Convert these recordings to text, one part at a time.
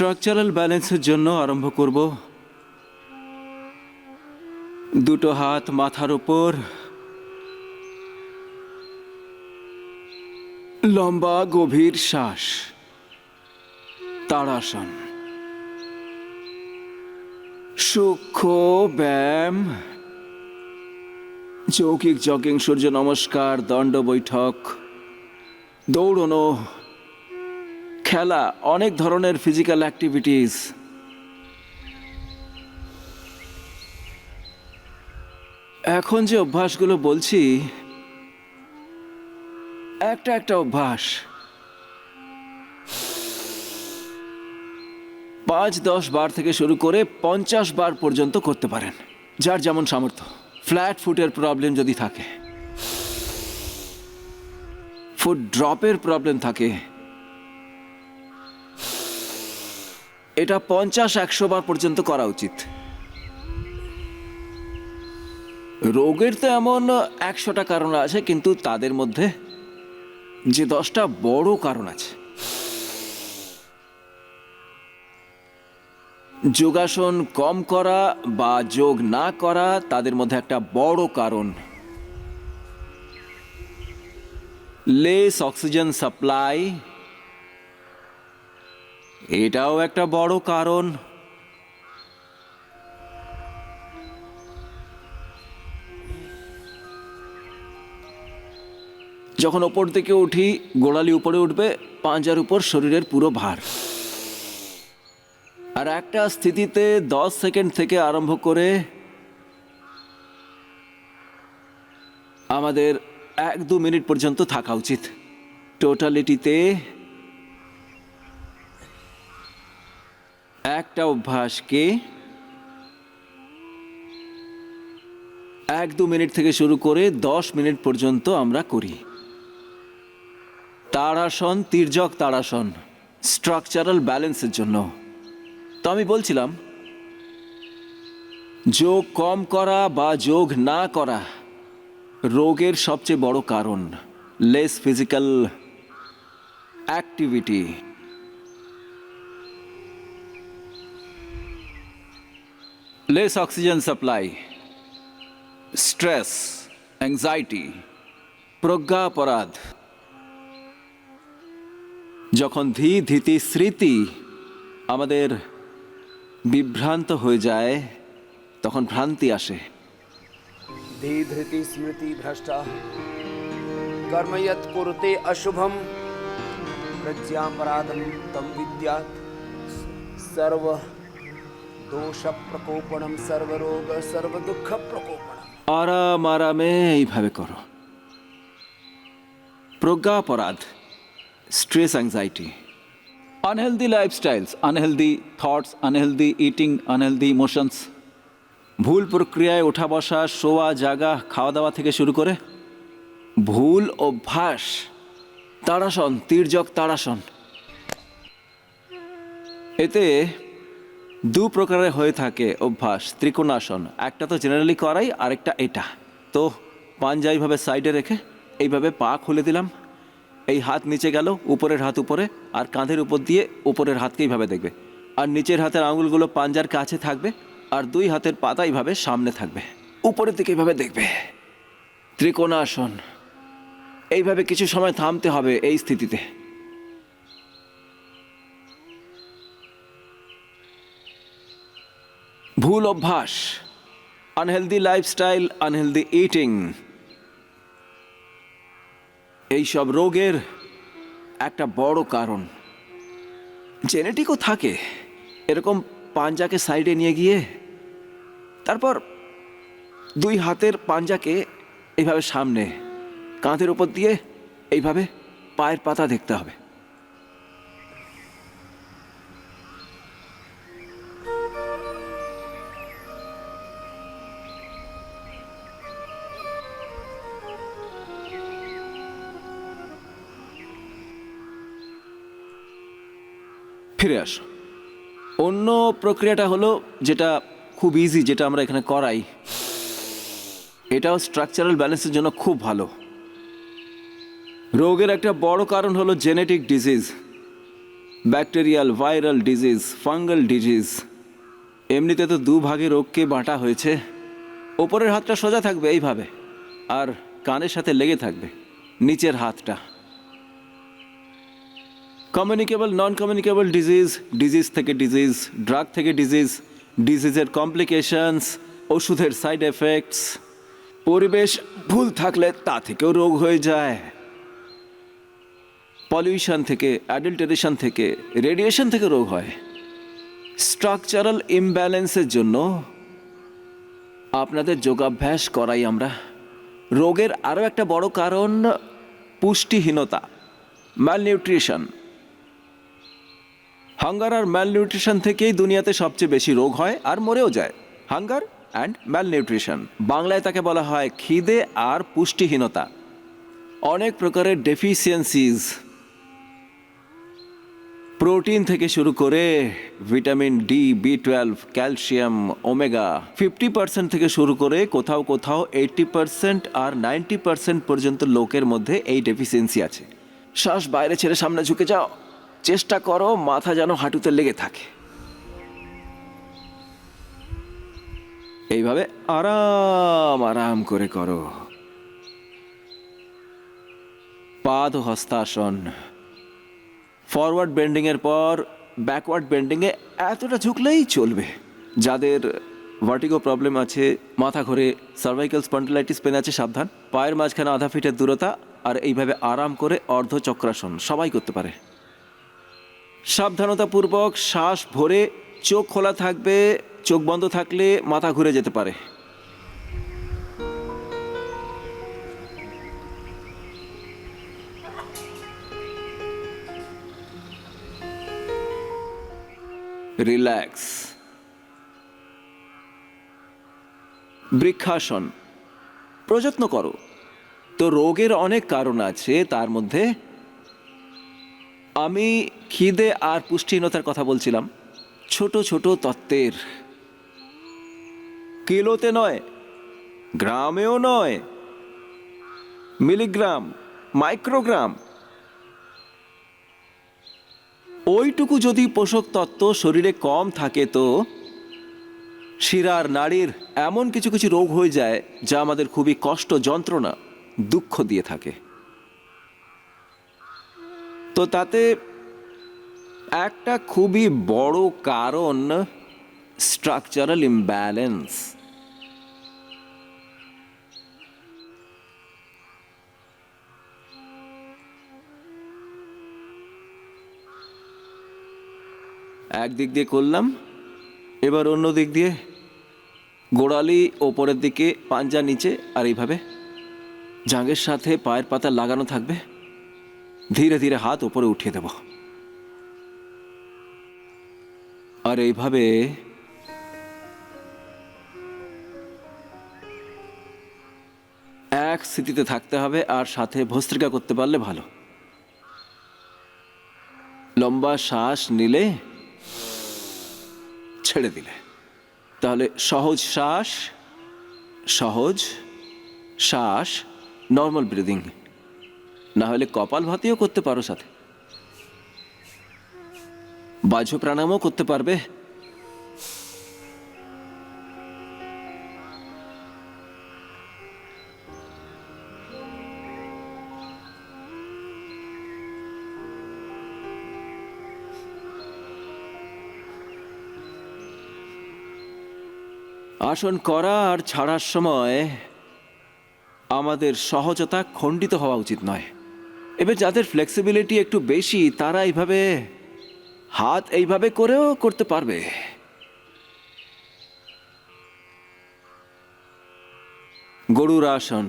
Structural ব্যালেন্সের জন্য আরম্ভ করব। দুটো হাত মাথার উপর, লম্বা গভীর শ্বাস, তাড়াসন। সূক্ষ্ম ব্যায়াম, যৌগিক জগিং, সূর্য নমস্কার, দণ্ড বৈঠক, দৌড়নো, খেলা, অনেক ধরনের ফিজিক্যাল অ্যাক্টিভিটিস। এখন যে অভ্যাসগুলো বলছি, একটা একটা অভ্যাস 5-10 বার থেকে শুরু করে 50 বার পর্যন্ত করতে পারেন, যার যেমন সামর্থ্য। ফ্ল্যাট ফুটের প্রবলেম যদি থাকে, ফুট ড্রপের প্রবলেম থাকে, এটা 50-100 বার পর্যন্ত করা উচিত। রোগের তো এমন 100টা কারণ আছে, কিন্তু তাদের মধ্যে যে 10টা বড় কারণ আছে। যোগাসন কম করা বা যোগ না করা তাদের মধ্যে একটা বড় কারণ। লেস অক্সিজেন সাপ্লাই, এটাও একটা বড় কারণ। যখন ওপর থেকে উঠি, গোড়ালি উপরে উঠবে, পাঁজার উপর শরীরের পুরো ভার। আর একটা স্থিতিতে 10 সেকেন্ড থেকে আরম্ভ করে আমাদের 1-2 মিনিট পর্যন্ত থাকা উচিত। টোটালিটিতে একটা অভ্যাসকে 1-2 মিনিট থেকে শুরু করে 10 মিনিট পর্যন্ত আমরা করি। তাড়াসন, তির্যক তাড়াসন, স্ট্রাকচারাল ব্যালেন্সের জন্য। তো আমি বলছিলাম, যোগ কম করা বা যোগ না করা রোগের সবচেয়ে বড় কারণ। Less physical activity, less oxygen supply, stress, anxiety, প্রজ্ঞাপরাধ। যখন ধীতি স্মৃতি আমাদের বিভ্রান্ত হয়ে যায়, তখন ভ্রান্তি আসে। धीधृति स्मृति भ्रष्टा कर्म यत् कुरुते अशुभम प्रज्ञापराधम तम विद्यात् सर्व दोष प्रकोपणम सर्वरोग सर्व दुःख प्रकोपणम। আরাম আরামে এইভাবে করো। প্রজ্ঞাপরাধ, stress, anxiety, unhealthy lifestyles, unhealthy thoughts, unhealthy eating, unhealthy emotions, ভুল প্রক্রিয়ায় ওঠা বসা, শোয়া জাগা, খাওয়া দাওয়া থেকে শুরু করে ভুল অভ্যাস, তাড়াসন, তির্যক তাড়াসন। এতে 2 প্রকারের হয়ে থাকে অভ্যাস। ত্রিকোণাসন, একটা তো জেনারেলি করাই, আরেকটা এটা। তো পাঞ্জা এইভাবে সাইডে রেখে এইভাবে পা খুলে দিলাম, এই হাত নিচে গেল, উপরের হাত উপরে, আর কাঁধের উপর দিয়ে উপরের হাতকে এইভাবে দেখবে, আর নিচের হাতের আঙুলগুলো পাঞ্জার কাছে থাকবে, আর 2 হাতের পাতা এইভাবে সামনে থাকবে, উপরের দিকে এইভাবে দেখবে। ত্রিকোণাসন। এইভাবে কিছু সময় থামতে হবে এই স্থিতিতে। ভুল অভ্যাস, আনহেলদি লাইফস্টাইল, আনহেলদি ইটিং, এইসব রোগের একটা বড় কারণ। জেনেটিকও থাকে। এরকম পাঞ্জাকে সাইডে নিয়ে গিয়ে তারপর 2 হাতের পাঞ্জাকে এইভাবে সামনে, কাঁধের উপর দিয়ে এইভাবে পায়ের পাতা দেখতে হবে। ফিরে আসো। অন্য প্রক্রিয়াটা হলো যেটা খুব ইজি, যেটা আমরা এখানে করাই, এটাও স্ট্রাকচারাল ব্যালেন্সের জন্য খুব ভালো। রোগের একটা বড় কারণ হলো genetic disease. Bacterial, viral disease, fungal disease. এমনিতে তো দুভাগে রোগকে বাঁটা হয়েছে। ওপরের হাতটা সোজা থাকবে এইভাবে, আর কানের সাথে লেগে থাকবে নিচের হাতটা। Communicable, non communicable disease, disease থেকে ডিজিজ, ড্রাগ থেকে ডিজিজ, ডিজিজের কমপ্লিকেশনস, ওষুধের সাইড এফেক্টস, পরিবেশ ভুল থাকলে তা থেকেও রোগ হয়ে যায়। পলিউশন থেকে, অ্যাডাল্টারেশন থেকে, রেডিয়েশন থেকে রোগ হয়। স্ট্রাকচারাল ইমব্যালেন্সের জন্য আপনাদের যোগাভ্যাস করাই আমরা। রোগের আরও একটা বড় কারণ পুষ্টিহীনতা, ম্যালনিউট্রিশন। হাঙ্গার আর ম্যালনিউট্রিশন থেকেই দুনিয়াতে সবচেয়ে বেশি রোগ হয় আর মরেও যায়। হাঙ্গার অ্যান্ড ম্যালনিউট্রিশন, বাংলায় তাকে বলা হয় খিদে আর পুষ্টিহীনতা। অনেক প্রকারের ডেফিসিয়েন্সিজ, প্রোটিন থেকে শুরু করে ভিটামিন ডি, বি12, ক্যালসিয়াম, ওমেগা, 50% থেকে শুরু করে কোথাও কোথাও 80% আর 90% পর্যন্ত লোকের মধ্যে এই ডেফিসিয়েন্সি আছে। শ্বাস বাইরে ছেড়ে সামনে ঝুঁকে যাও, চেষ্টা করো মাথা যেন হাঁটুতে লেগে থাকে। এইভাবে আরাম আরাম করে করো। পাদ হস্তাসন, ফরওয়ার্ড বেন্ডিং এর পর ব্যাকওয়ার্ড বেন্ডিংয়ে এতটা ঝুঁকলেই চলবে। যাদের ভার্টিগো প্রবলেম আছে, মাথা ঘোরে, সার্ভাইকাল স্পন্ডিলাইটিস পেন আছে, সাবধান। পায়ের মাঝখানে আধা ফিটের দূরতা, আর এইভাবে আরাম করে অর্ধচক্রাসন সবাই করতে পারে। সাবধানতাপূর্বক শ্বাস ভরে, চোখ খোলা থাকবে, চোখ বন্ধ থাকলে মাথা ঘুরে যেতে পারে। রিল্যাক্স। বৃক্ষাসন, প্রযত্ন করো। তো রোগের অনেক কারণ আছে, তার মধ্যে আমি খিদে আর পুষ্টিহীনতার কথা বলছিলাম। ছোট ছোট তত্ত্বের, কিলোতে নয়, গ্রামেও নয়, মিলিগ্রাম, মাইক্রোগ্রাম, ওইটুকু যদি পোষক তত্ত্ব শরীরে কম থাকে তো শিরার, নাড়ির এমন কিছু কিছু রোগ হয়ে যায় যা আমাদের খুবই কষ্ট, যন্ত্রণা, দুঃখ দিয়ে থাকে। তো তাতে একটা খুবই বড় কারণ স্ট্রাকচারাল ইমব্যালেন্স। একদিক দিয়ে করলাম, এবার অন্য দিক দিয়ে গোড়ালি ওপরের দিকে, পাঞ্জা নিচে, আর এইভাবে জাঙ্ঘের সাথে পায়ের পাতা লাগানো থাকবে। ধীরে ধীরে হাত ওপরে উঠিয়ে দেব, আর এইভাবে এক স্থিতিতে থাকতে হবে। আর সাথে ভস্ত্রিকা করতে পারলে ভালো। লম্বা শ্বাস নিলে, ছেড়ে দিলে, তাহলে সহজ শ্বাস, সহজ শ্বাস, নর্মাল ব্রিদিং। না হলে কপালভাতিও করতে পারো, সাথে বাহ্য প্রাণায়ামও করতে পারবে। আসন করা আর ছাড়ার সময় আমাদের সহজতা খণ্ডিত হওয়া উচিত নয়। এবার যাদের ফ্লেক্সিবিলিটি একটু বেশি, তারা এইভাবে হাত এইভাবে করেও করতে পারবে। গরুর আসন,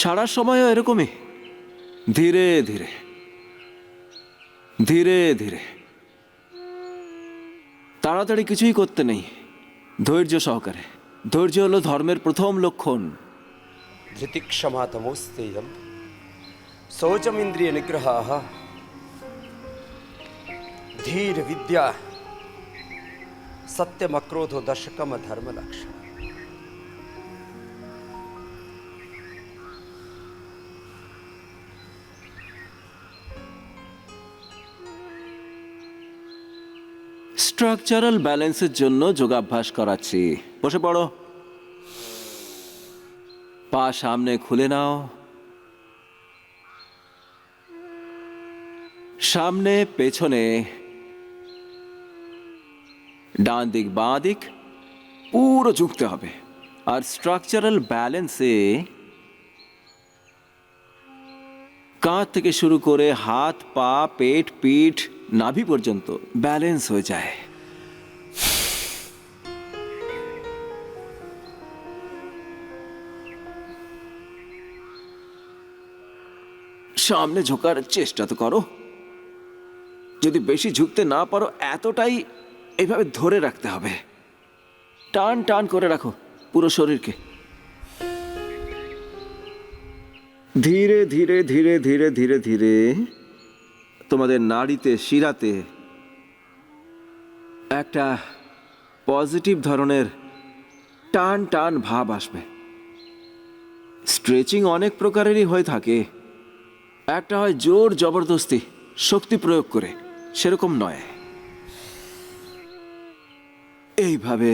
ছাড়ার সময়ও এরকমই, ধীরে ধীরে ধীরে ধীরে। তাড়াতাড়ি কিছুই করতে নেই, ধৈর্য সহকারে। ধৈর্য হলো ধর্মের প্রথম লক্ষণ। ধৃতিক্ষমা তমোস্তেয়ম শৌচমিন্দ্রিয় নিগ্রহাঃ ধীর বিদ্যা সত্যমক্রোধো দশকম ধর্মলক্ষণ। স্ট্রাকচারাল ব্যালেন্সের জন্য যোগাভ্যাস করাচ্ছি। বসে পড়ো, পা সামনে খুলে নাও, সামনে পেছনে, ডান দিক বাঁ দিক পুরো ঝুঁকতে হবে। আর স্ট্রাকচারাল ব্যালেন্সে কাঁধ থেকে শুরু করে হাত, পা, পেট, পিঠ, নাভি পর্যন্ত ব্যালেন্স হয়ে যায়। সামনে ঝোঁকার চেষ্টা তো করো। যদি বেশি ঝুঁকতে না পারো, এতটাই এইভাবে ধরে রাখতে হবে। টান টান করে রাখো পুরো শরীরকে। ধীরে ধীরে ধীরে ধীরে ধীরে ধীরে তোমাদের নাড়িতে, শিরাতে একটা পজিটিভ ধরনের টান টান ভাব আসবে। স্ট্রেচিং অনেক প্রকারেরই হয়ে থাকে। একটা হয় জোর জবরদস্তি, শক্তি প্রয়োগ করে, সেরকম নয়। এইভাবে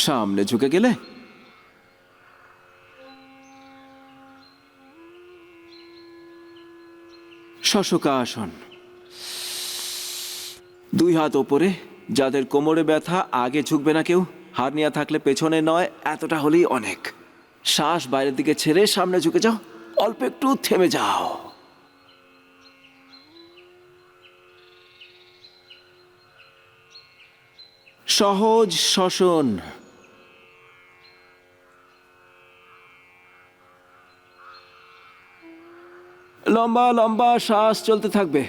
সামনে ঝুঁকে গেলে শশকাসন। দুই হাত ওপরে। যাদের কোমরে ব্যথা, আগে ঝুঁকবে না কেউ। হার্নিয়া থাকলে পেছনে নয়, এতটা হলেই অনেক। শ্বাস বাইরের দিকে ছেড়ে সামনে ঝুঁকে যাও, অল্প একটু থেমে যাও। সহজ শ্বসন। লম্বা লম্বা শ্বাস চলতে থাকবে।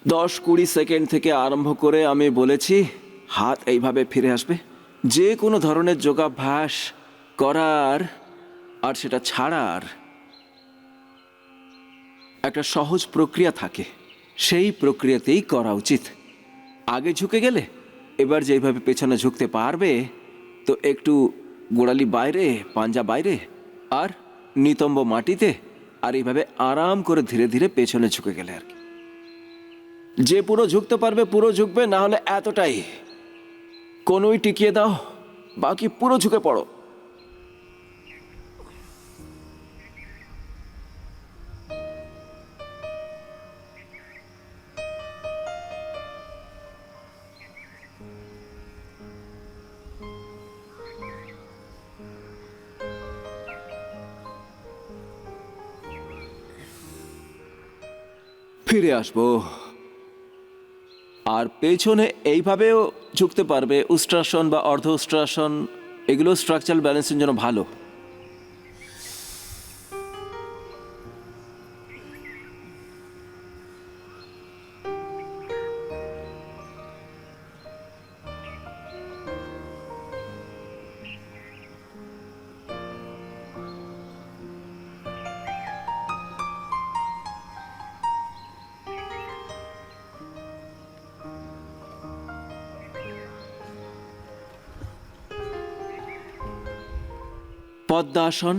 10-20 সেকেন্ড থেকে আরম্ভ করে আমি বলেছি হাত এইভাবে ফিরে আসবে। যে কোনো ধরনের যোগাভ্যাস করার আর সেটা ছাড়ার একটা সহজ প্রক্রিয়া থাকে, সেই প্রক্রিয়াতেই করা উচিত। আগে ঝুঁকে গেলে এবার যেভাবে পেছনে ঝুঁকতে পারবে, তো একটু গোড়ালি বাইরে, পাঞ্জা বাইরে, আর নিতম্ব মাটিতে, আর এইভাবে আরাম করে ধীরে ধীরে পেছনে ঝুঁকে গেলে আর কি। যে পুরো ঝুঁকতে পারবে পুরো ঝুঁকবে, না হলে এতটাই কোনোই টিকিয়ে দাও, বাকি পুরো ঝুঁকে পড়ো। ফিরে আসবো। আর পেছনে এইভাবেও ঝুঁকতে পারবে, উষ্ট্রাসন বা অর্ধ উষ্ট্রাসন। এগুলো স্ট্রাকচারাল ব্যালেন্সের জন্য ভালো। পদ্মাসন,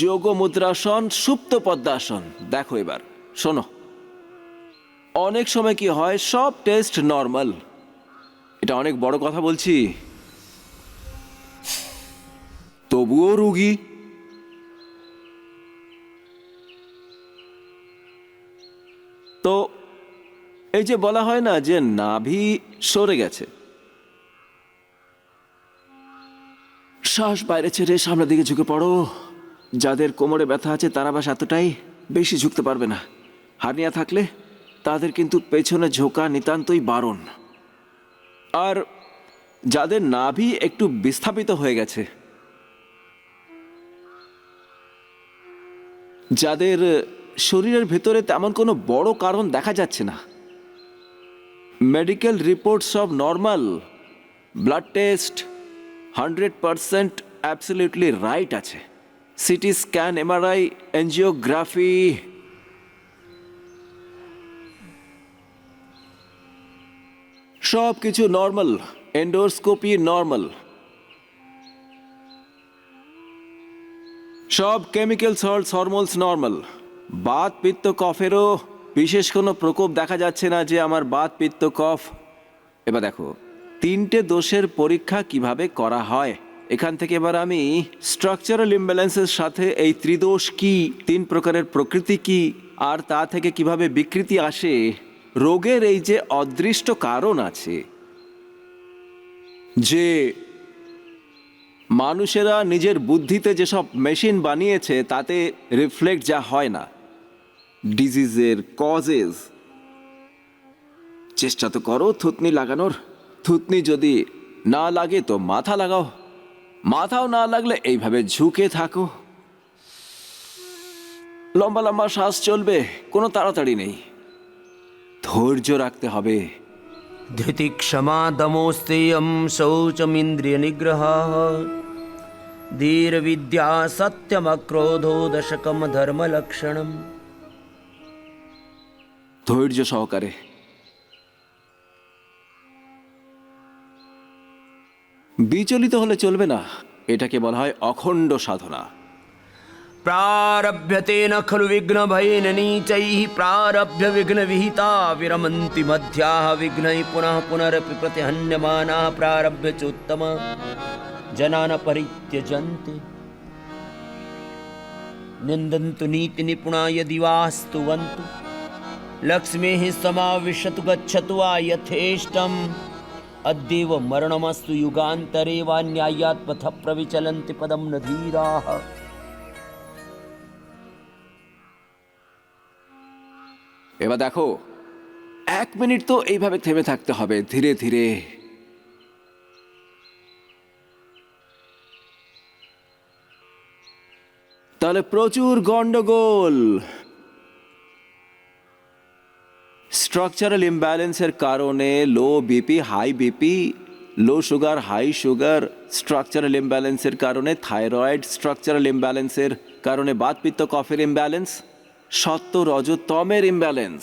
যোগ মুদ্রাসন, সুপ্ত পদ্মাসন। দেখো এবার শোনো, অনেক সময় কি হয়, সব টেস্ট নর্মাল। এটা অনেক বড় কথা বলছি, তবুও রোগী। তো এই যে বলা হয় না যে নাভি সরে গেছে, শ্বাস বাইরে ছেড়ে সামনের দিকে ঝুঁকে পড়ো। যাদের কোমরে ব্যথা আছে তারা বাস এতটাই বেশি ঝুঁকতে পারবে না। হার্নিয়া থাকলে তাদের কিন্তু পেছনে ঝোঁকা নিতান্তই বারণ। আর যাদের নাভি একটু বিস্থাপিত হয়ে গেছে, যাদের শরীরের ভেতরে তেমন কোনো বড় কারণ দেখা যাচ্ছে না, মেডিকেল রিপোর্ট সব normal, blood test 100% absolutely right আছে, সিটি স্ক্যান, এমআরআই, এনজিওগ্রাফি সব কিছু নর্মাল, এন্ডোস্কোপি নর্মাল, সব chemical salts hormones normal. Baat পিত্ত কফেরও বিশেষ কোনো প্রকোপ দেখা যাচ্ছে না যে আমার বাত পিত্ত কফ। এবার দেখো তিনটে দোষের পরীক্ষা কিভাবে করা হয়। এখান থেকে এবার আমি স্ট্রাকচারাল ইমব্যালেন্সের সাথে এই ত্রিদোষ কি, তিন প্রকারের প্রকৃতি কি, আর তা থেকে কিভাবে বিকৃতি আসে, রোগের এই যে অদৃষ্ট কারণ আছে যে মানুষেরা নিজের বুদ্ধিতে যেসব মেশিন বানিয়েছে তাতে রিফ্লেক্ট যা হয় না ডিজিজের কজেস। চেষ্টা তো করো থুতনি লাগানোর। থুতনি যদি না লাগে তো মাথা লাগাও, মাথাও না লাগলে এইভাবে ঝুঁকে থাকো। লম্বা লম্বা শ্বাস চলবে, কোনো তাড়াতাড়ি নেই, ধৈর্য রাখতে হবে। धृति क्षमा दमोस्तेयं शौचमिन्द्रिय निग्रहः धीर विद्या सत्यमक्रोधो दशकम धर्म लक्षणम। ধৈর্য সহকারে। বিচলিত হলে চলবে না, এটাকে বলা হয় অখণ্ড সাধনা। प्रारभ्यते न खलु विघ्न भयेन नीचैः प्रारभ्य विघ्न विहिता विरमन्ति मध्याः विघ्नैः पुनः पुनरपि प्रतिहन्यमानाः प्रारभ्य चोत्तम जनान परित्यजन्ति निन्दन्तु नीति निपुणा यदि वा स्तुवन्तु लक्ष्मीः समाविशतु गच्छतु वा यथेष्टम् अद्यैव मरणमस्तु युगान्तरे वा न्यायात् पथ प्रविचलन्ति पदं न धीराः। এবার দেখো 1 মিনিট তো এইভাবে থেমে থাকতে হবে ধীরে ধীরে। তাহলে প্রচুর গন্ডগোল। স্ট্রাকচারাল ইমব্যালেন্সের কারণে লো বিপি, হাই বিপি, লো সুগার, হাই সুগার, স্ট্রাকচারাল ইমব্যালেন্সের কারণে থাইরয়েড, স্ট্রাকচারাল ইমব্যালেন্সের কারণে বাতপিত্ত কফের ইমব্যালেন্স, সত্য রজতমের ইমব্যালেন্স।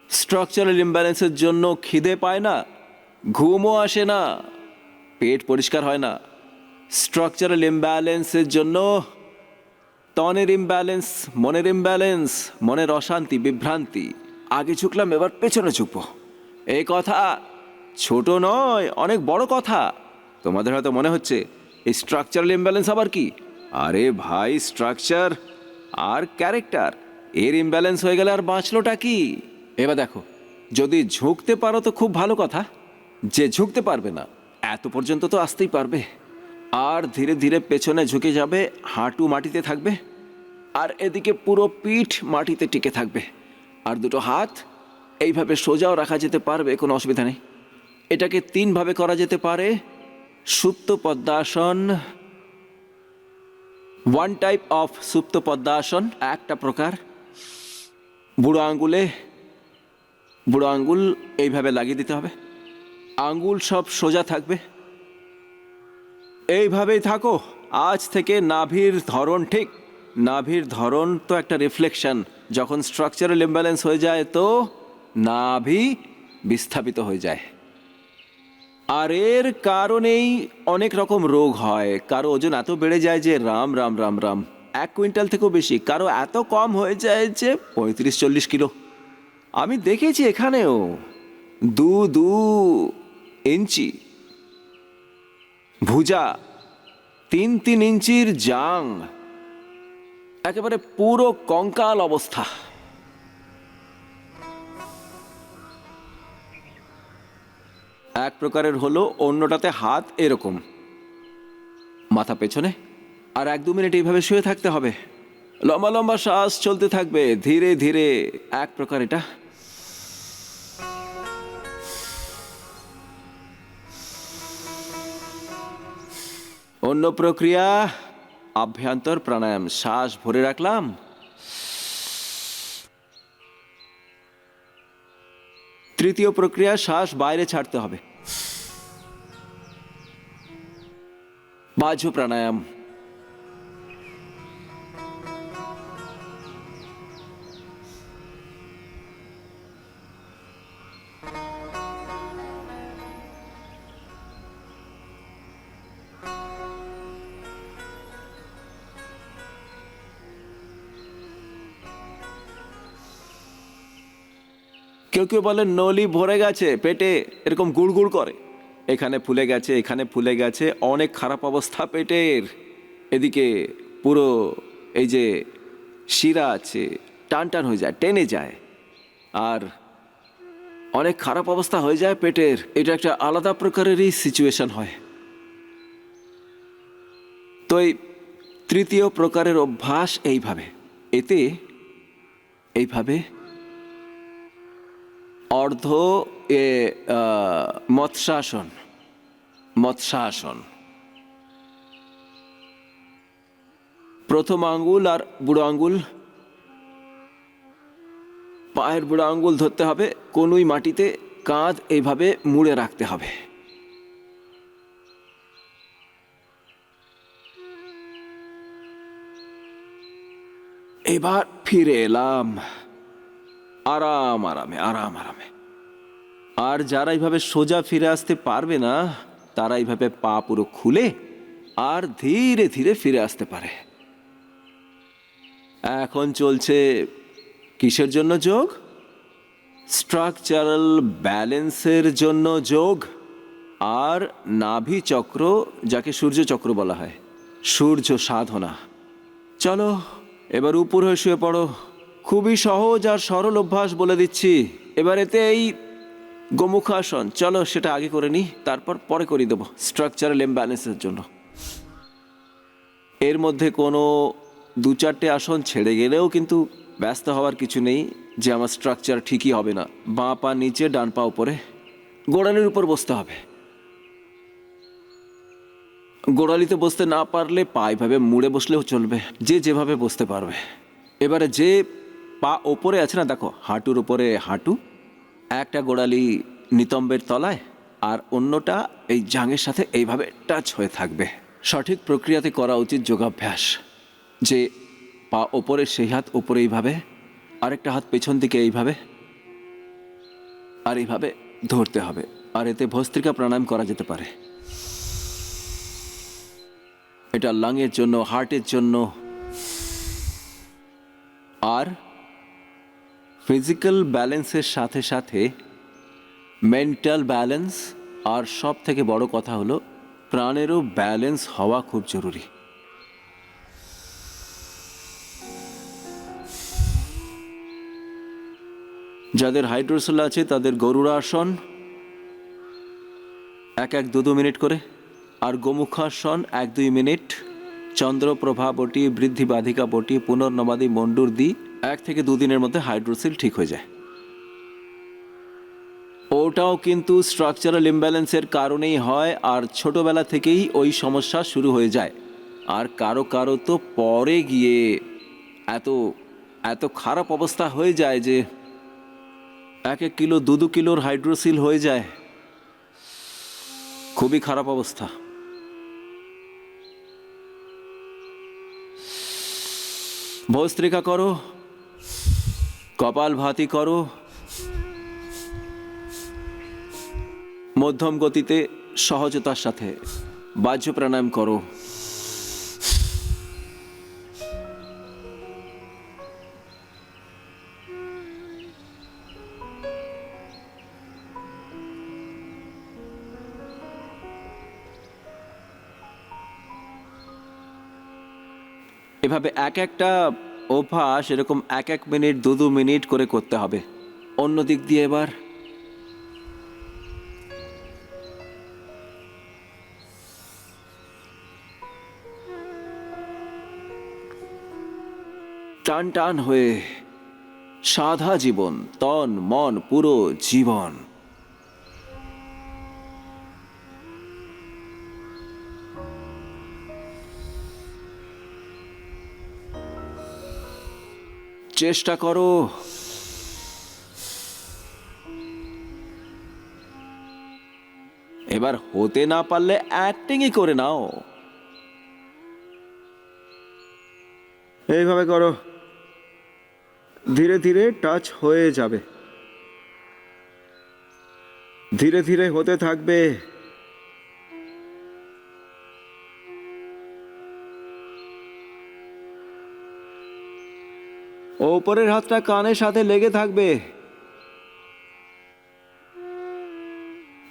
স্ট্রাকচারাল ইমব্যালেন্সের জন্য খিদে পায় না, ঘুমও আসে না, পেট পরিষ্কার হয় না। স্ট্রাকচারাল ইমব্যালেন্সের জন্য তনের ইমব্যালেন্স, মনের ইমব্যালেন্স, মনের অশান্তি, বিভ্রান্তি। আগে ঝুঁকলাম, এবার পেছনে ঝুঁকবো। এই কথা ছোট নয়, অনেক বড় কথা। তোমাদের হয়তো মনে হচ্ছে এই স্ট্রাকচারাল ইমব্যালেন্স আবার কি? আরে ভাই, স্ট্রাকচার আর ক্যারেক্টার এর ইমব্যালেন্স হয়ে গেলে আর বাঁচলোটা কি? এবার দেখো, যদি ঝুঁকতে পারো তো খুব ভালো কথা। যে ঝুঁকতে পারবে না এত পর্যন্ত তো আসতেই পারবে। আর ধীরে ধীরে পেছনে ঝুঁকে যাবে, হাঁটু মাটিতে থাকবে, আর এদিকে পুরো পিঠ মাটিতে টিকে থাকবে, আর দুটো হাত এইভাবে সোজাও রাখা যেতে পারবে, কোনো অসুবিধা নেই। এটাকে 3 ভাবে করা যেতে পারে। সুপ্ত পদ্মাসন, ওয়ান টাইপ অফ সুপ্ত পদ্মাসন, একটা প্রকার। বুড়ো আঙ্গুল এইভাবে লাগিয়ে দিতে হবে, আঙ্গুল সব সোজা থাকবে। এইভাবেই থাকো আজ থেকে। নাভির ধরন ঠিক, নাভির ধরন তো একটা রিফ্লেকশন। যখন স্ট্রাকচারাল ইমব্যালেন্স হয়ে যায় তো নাভি বিস্থাপিত হয়ে যায়, আর এর কারণেই অনেক রকম রোগ হয়। কারো ওজন এত বেড়ে যায় যে রাম রাম রাম রাম 1 কুইন্টাল থেকেও বেশি, কারো এত কম হয়ে যায় যে 35-40 কিলো। আমি দেখেছি এখানেও 2 ইঞ্চি ভুজা, 3 ইঞ্চির জাং, একেবারে পুরো কঙ্কাল অবস্থা। এক প্রকারের হলো, অন্যটাতে হাত এরকম, মাথা পেছনে, আর 1-2 মিনিট এইভাবে শুয়ে থাকতে হবে। লম্বা লম্বা শ্বাস চলতে থাকবে ধীরে ধীরে। এক প্রকার এটা। অন্য প্রক্রিয়া আভ্যন্তর প্রাণায়াম। শ্বাস ভরে রাখলাম, তৃতীয় প্রক্রিয়া শ্বাস বাইরে ছাড়তে হবে, বাহ্য প্রাণায়াম। কেউ কেউ বলে নলি ভরে গেছে পেটে, এরকম গুড় গুড় করে, এখানে ফুলে গেছে, এখানে ফুলে গেছে, অনেক খারাপ অবস্থা পেটের। এদিকে পুরো এই যে শিরা আছে টান টান হয়ে যায়, টেনে যায়, আর অনেক খারাপ অবস্থা হয়ে যায় পেটের। এটা একটা আলাদা প্রকারেরই সিচুয়েশন হয়। তো এই তৃতীয় প্রকারের অভ্যাস এইভাবে, এতে এইভাবে অর্ধ মৎস্যাসন, মৎস্যাসন, প্রথম আঙ্গুল আর বুড়ো আঙ্গুল, পায়ের বুড়ো আঙ্গুল ধরতে হবে, কোনুই মাটিতে, কাঁধ এইভাবে মুড়ে রাখতে হবে। এবার ফিরে এলাম আরাম আরামে, আরাম আরামে। আর যারা এইভাবে সোজা ফিরে আসতে পারবে না, তারা এইভাবে পা পুরো খুলে আর ধীরে ধীরে ফিরে আসতে পারে। এখন চলছে কিসের জন্য যোগ? স্ট্রাকচারাল ব্যালেন্সের জন্য যোগ আর নাভি চক্র, যাকে সূর্য চক্র বলা হয়, সূর্য সাধনা। চলো এবার উপর হয়ে শুয়ে পড়ো। খুবই সহজ আর সরল অভ্যাস বলে দিচ্ছি। এবার এতে এই গোমুখাসন, চলো সেটা আগে করে নিই, তারপর পরে করে দেবো স্ট্রাকচারাল ইমব্যালেন্সের জন্য। এর মধ্যে কোনো দু চারটে আসন ছেড়ে গেলেও কিন্তু ব্যস্ত হওয়ার কিছু নেই যে আমার স্ট্রাকচার ঠিকই হবে না। বাঁ পা নিচে, ডান পা উপরে, গোড়ালির উপর বসতে হবে। গোড়ালিতে বসতে না পারলে পা এইভাবে মুড়ে বসলেও চলবে, যে যেভাবে বসতে পারবে। এবারে যে পা ওপরে আছে না, দেখো হাঁটুর উপরে হাঁটু, একটা গোড়ালি নিতম্বের তলায় আর অন্যটা এই জাঙের সাথে এইভাবে টাচ হয়ে থাকবে। সঠিক প্রক্রিয়াতে করা উচিত যোগাভ্যাস, যে পা ওপরে সেই হাত ওপরে এইভাবে, আরেকটা হাত পেছন দিকে এইভাবে, আর এইভাবে ধরতে হবে। আর এতে ভস্ত্রিকা প্রাণায়াম করা যেতে পারে। এটা লাংয়ের জন্য, হার্টের জন্য, আর ফিজিক্যাল ব্যালেন্সের সাথে সাথে মেন্টাল ব্যালেন্স, আর সব থেকে বড় কথা হলো প্রাণেরও ব্যালেন্স হওয়া খুব জরুরি। যাদের হাইড্রোসেল আছে তাদের গরুড়াসন 1-2 মিনিট করে, আর গোমুখাসন 1-2 মিনিট, চন্দ্রপ্রভা বটি, বৃদ্ধি বাধিকা বটি, পুনর্নবাদী মন্ডুর দি 1 থেকে 2 দিনের মধ্যে হাইড্রোসিল ঠিক হয়ে যায়। ওটাও কিন্তু স্ট্রাকচারাল ইমব্যালেন্সের কারণেই হয়, আর ছোটবেলা থেকেই ওই সমস্যা শুরু হয়ে যায়। আর কারো কারো তো পরে গিয়ে এত এত খারাপ অবস্থা হয়ে যায় যে 1-1 কিলো 2-2 কিলোর হাইড্রোসিল হয়ে যায়। খুবই খারাপ অবস্থা। ভস্ত্রিকা করো, কপাল ভাতি করো, মধ্যম গতিতে সহজতার সাথে বাহ্য প্রাণায়াম করো। এভাবে এক একটা অভ্যাস এরকম 1-1 মিনিট 2-2 মিনিট করে করতে হবে। অন্য দিক দিয়ে এবার টান টান হয়ে সাধা জীবন, তন মন পুরো জীবন। চেষ্টা করো। এবার হতে না পারলে অ্যাক্টিংই করে নাও। এইভাবে করো, ধীরে ধীরে টাচ হয়ে যাবে, ধীরে ধীরে হতে থাকবে। ওপরের হাতটা কানের সাথে লেগে থাকবে।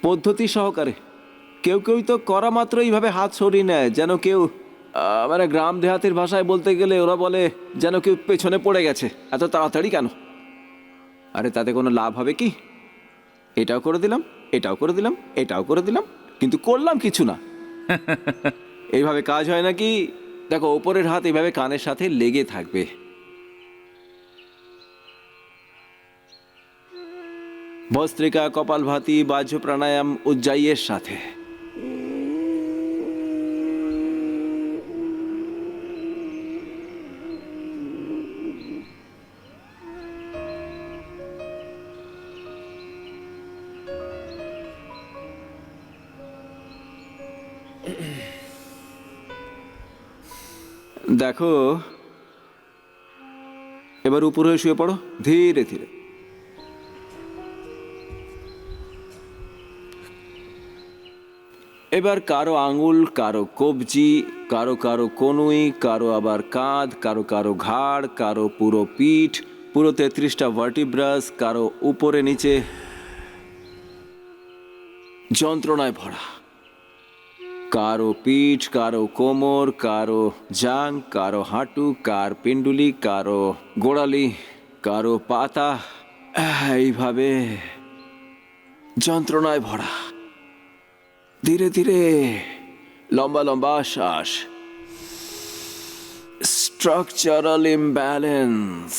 পদ্ধতি সহকারে। কেউ কেউ তো করা মাত্র এইভাবে হাত সরিয়ে নেয়, যেন কেউ মানে গ্রাম দেহাতির ভাষায় বলতে গেলে ওরা বলে যেন কেউ পেছনে পড়ে গেছে। এত তাড়াতাড়ি কেন? আরে তাতে কোনো লাভ হবে কি? এটাও করে দিলাম, এটাও করে দিলাম, এটাও করে দিলাম, কিন্তু করলাম কিছু না। এইভাবে কাজ হয় নাকি? দেখো, ওপরের হাত এইভাবে কানের সাথে লেগে থাকবে। ভস্ত্রিকা, কপালভাতি, বাহ্য প্রাণায়াম, উজ্জাইয়ের সাথে। দেখো, এবার উপরে শুয়ে পড়ো ধীরে ধীরে। এবার কারো আঙুল, কারো কবজি, কারো কারো কনুই, কারো আবার কাঁধ, কারো কারো ঘাড়, কারো পুরো পিঠ, পুরো 33টা ভার্টিব্রাস, কারো উপরে নিচে যন্ত্রণায় ভরা। কারো পিঠ, কারো কোমর, কারো জাং, কারো হাঁটু, কার পিণ্ডুলি, কারো গোড়ালি, কারো পাতা, এইভাবে যন্ত্রণায় ভরা। ধীরে ধীরে লম্বা লম্বা শ্বাস। স্ট্রাকচারাল ইমব্যালেন্স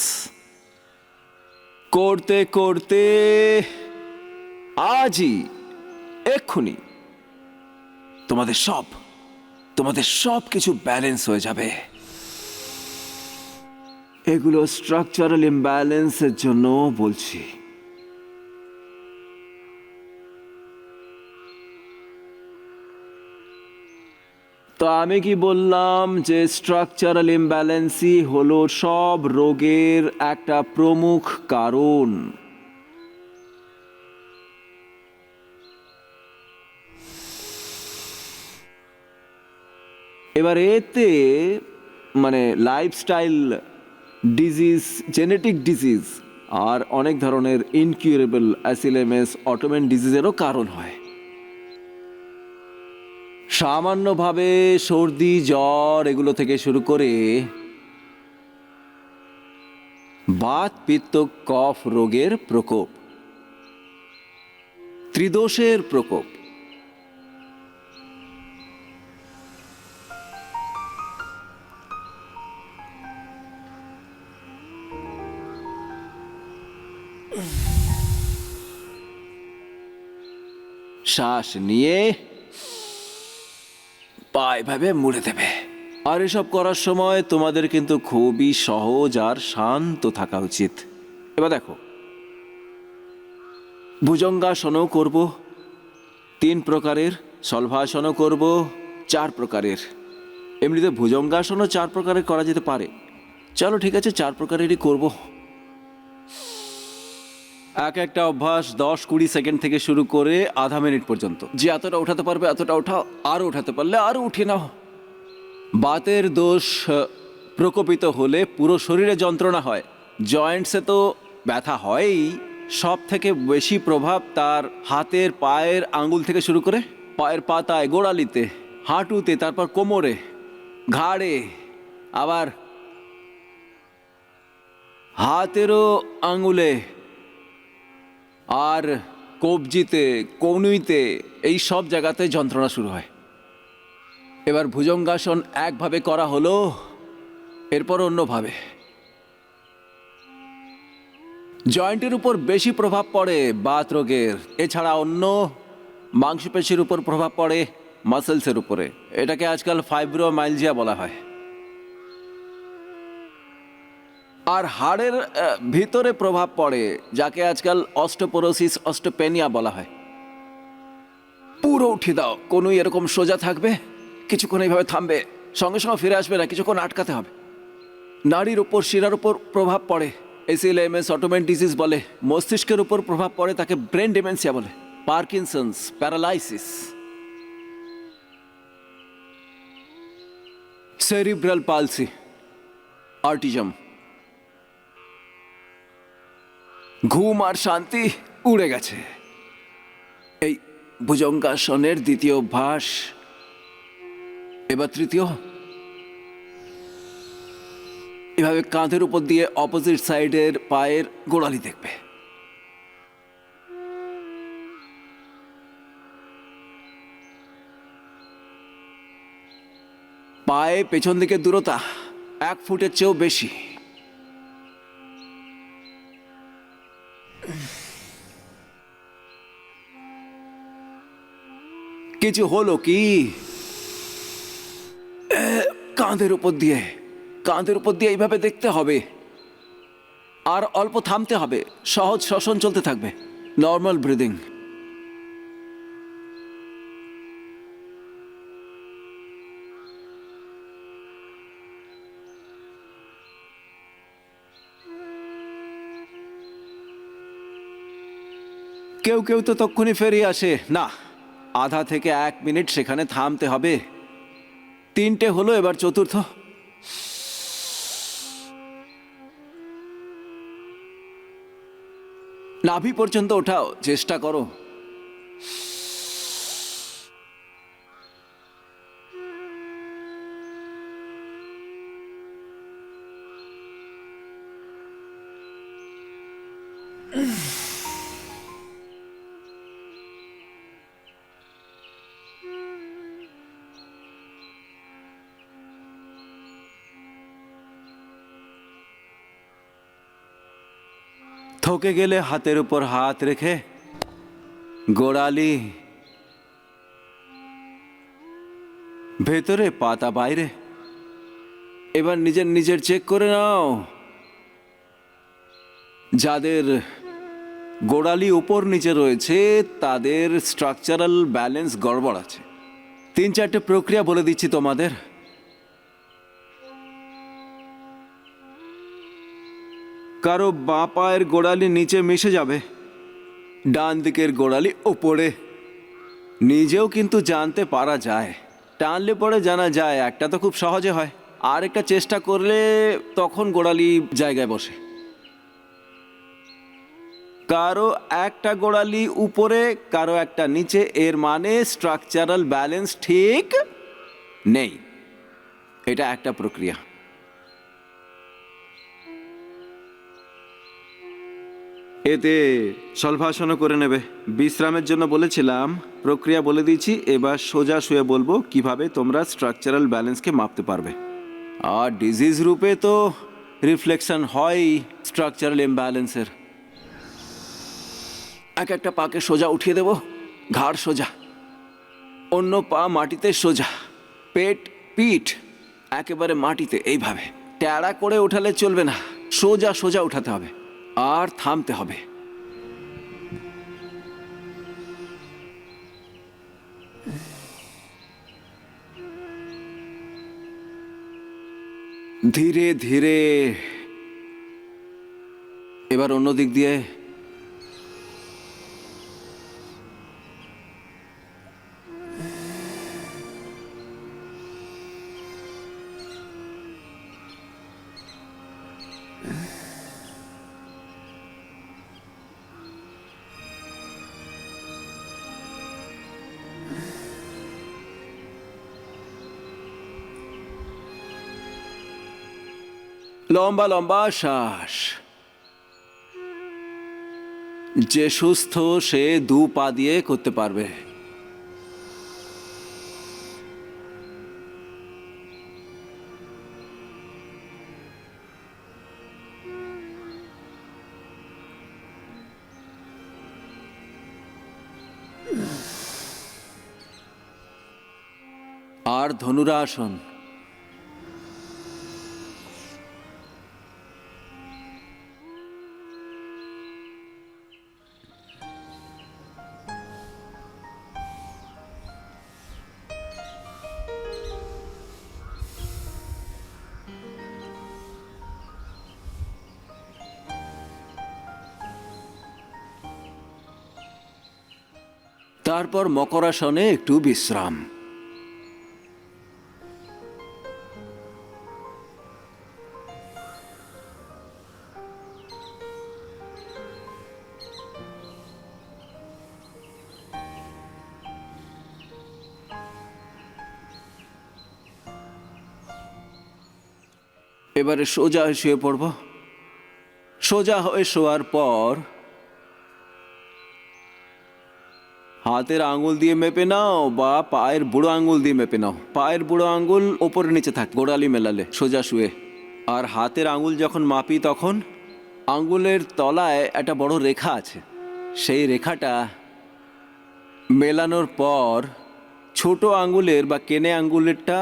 করতে করতে আজই, এক্ষুনি তোমাদের সব কিছু ব্যালেন্স হয়ে যাবে। এগুলো স্ট্রাকচারাল ইমব্যালেন্সের জন্য বলছি। তো আমি কি বললাম যে স্ট্রাকচারাল ইমব্যালেন্সই হলো সব রোগের একটা প্রমুখ কারণ। এবার এতে মানে লাইফস্টাইল ডিজিজ, জেনেটিক ডিজিজ আর অনেক ধরনের ইনকিউরেবল অ্যাসিলেমাস, অটোমেন ডিজিজেরও কারণ হয়। সামান্যভাবে সর্দি, জ্বর এগুলো থেকে শুরু করে বাত, পিত্ত, কফ রোগের প্রকোপ, ত্রিদোষের প্রকোপ, শ্বাস নিয়ে পা এভাবে মুড়ে দেবে। আর এসব করার সময় তোমাদের কিন্তু খুবই সহজ আর শান্ত থাকা উচিত। এবার দেখো, ভুজঙ্গাসনও করব 3 প্রকারের, শলভাসনও করব 4 প্রকারের। এমনিতে ভুজঙ্গাসনও 4 প্রকারের করা যেতে পারে। চলো ঠিক আছে, 4 প্রকারেরই করব। এক একটা অভ্যাস 10-20 সেকেন্ড থেকে শুরু করে আধা মিনিট পর্যন্ত। যে এতটা উঠাতে পারবে এতটা উঠাও, আরও উঠাতে পারলে আরও উঠিয়ে নাও। বাতের দোষ প্রকোপিত হলে পুরো শরীরে যন্ত্রণা হয়, জয়েন্টসে তো ব্যথা হয়ই। সব থেকে বেশি প্রভাব তার হাতের, পায়ের আঙ্গুল থেকে শুরু করে পায়ের পাতায়, গোড়ালিতে, হাঁটুতে, তারপর কোমরে, ঘাড়ে, আবার হাতেরও আঙ্গুলে, আর কবজিতে, কনুইতে, এই সব জায়গাতে যন্ত্রণা শুরু হয়। এবার ভুজঙ্গাসন একভাবে করা হলো, এরপর অন্যভাবে। জয়েন্টের উপর বেশি প্রভাব পড়ে বাত রোগের, এছাড়া অন্য মাংসপেশির উপর প্রভাব পড়ে মাসেলসের উপরে। এটাকে আজকাল ফাইব্রোমাইলজিয়া বলা হয়। আর হাড়ের ভিতরে প্রভাব পড়ে, যাকে আজকাল অস্টোপোরোসিস, অস্টোপেনিয়া বলা হয়। পুরো উঠিয়ে দাও, কোনোই এরকম সোজা থাকবে, কিছুক্ষণ এইভাবে থামবে, সঙ্গে সঙ্গে ফিরে আসবে না, কিছুক্ষণ আটকাতে হবে। নাড়ির উপর, শিরার উপর প্রভাব পড়ে, এসিএলএমএস, অটোমেন ডিজিজ বলে। মস্তিষ্কের উপর প্রভাব পড়ে, তাকে ব্রেন ডিমেনশিয়া বলে। Parkinson's, paralysis, cerebral palsy, autism. ঘুম আর শান্তি উড়ে গেছে। ভুজঙ্গাসনের দ্বিতীয় অভ্যাস। এবার তৃতীয়। এভাবে কাঁধের উপর দিয়ে অপোজিট সাইডের পায়ের গোড়ালি দেখবে। পায়ে পেছন দিকে দূরতা 1 ফুটের চেয়েও বেশি। কিছু হলো কি? কাঁধের উপর দিয়ে এইভাবে দেখতে হবে, আর অল্প থামতে হবে। সহজ শ্বসন চলতে থাকবে, নর্মাল ব্রিদিং। কেউ কেউ তো তক্ষুনি ফেরিয়ে আসে। না, আধা থেকে 1 মিনিট সেখানে থামতে হবে। 3টে হলো, এবার চতুর্থ। নাভি পর্যন্ত ওঠাও, চেষ্টা করো। থকে গেলে হাতের উপর হাত রেখে গোড়ালি ভেতরে, পাতা বাইরে। এবার নিজের চেক করে নাও। যাদের গোড়ালি উপর নিচে রয়েছে তাদের স্ট্রাকচারাল ব্যালেন্স গড়বড় আছে। 3-4টে প্রক্রিয়া বলে দিচ্ছি তোমাদের। কারো বাঁ পায়ের গোড়ালি নিচে মিশে যাবে, ডান দিকের গোড়ালি ওপরে। নিজেও কিন্তু জানতে পারা যায়, টানলে পরে জানা যায়। একটা তো খুব সহজে হয়, আর একটা চেষ্টা করলে তখন গোড়ালি জায়গায় বসে। কারো একটা গোড়ালি উপরে, কারো একটা নিচে, এর মানে স্ট্রাকচারাল ব্যালেন্স ঠিক নেই। এটা একটা প্রক্রিয়া। এতে সলভাসনও করে নেবে। বিশ্রামের জন্য বলেছিলাম, প্রক্রিয়া বলে দিয়েছি। এবার সোজা শুয়ে বলবো কিভাবে তোমরা স্ট্রাকচারাল ব্যালেন্সকে মাপতে পারবে। আর ডিজিজ রূপে তো রিফ্লেকশন হয় স্ট্রাকচারাল ইমব্যালেন্সের। একটা পাকে সোজা উঠিয়ে দেব, ঘাড় সোজা, অন্য পা মাটিতে সোজা, পিঠ একেবারে মাটিতে। এইভাবে ট্যাড়া করে ওঠালে চলবে না, সোজা উঠাতে হবে, আর থামতে হবে। ধীরে ধীরে। এবার অন্য দিক দিয়ে। লম্বা লম্বা শ্বাস। যে সুস্থ সে 2 পা দিয়ে করতে পারবে। আর ধনুরাসন। তারপর মকরাসনে একটু বিশ্রাম। এবারে সোজা হয়ে শুয়ে পড়ব। সোজা হয়ে শোয়ার পর হাতের আঙুল দিয়ে মেপে নাও বা পায়ের বুড়ো আঙুল দিয়ে মেপে নাও। পায়ের বুড়ো আঙুল ওপরে নিচে থাক গোড়ালি মেলালে সোজা শুয়ে। আর হাতের আঙুল যখন মাপি তখন আঙুলের তলায় একটা বড় রেখা আছে। সেই রেখাটা মেলানোর পর ছোট আঙুলের বা কেনে আঙুলেরটা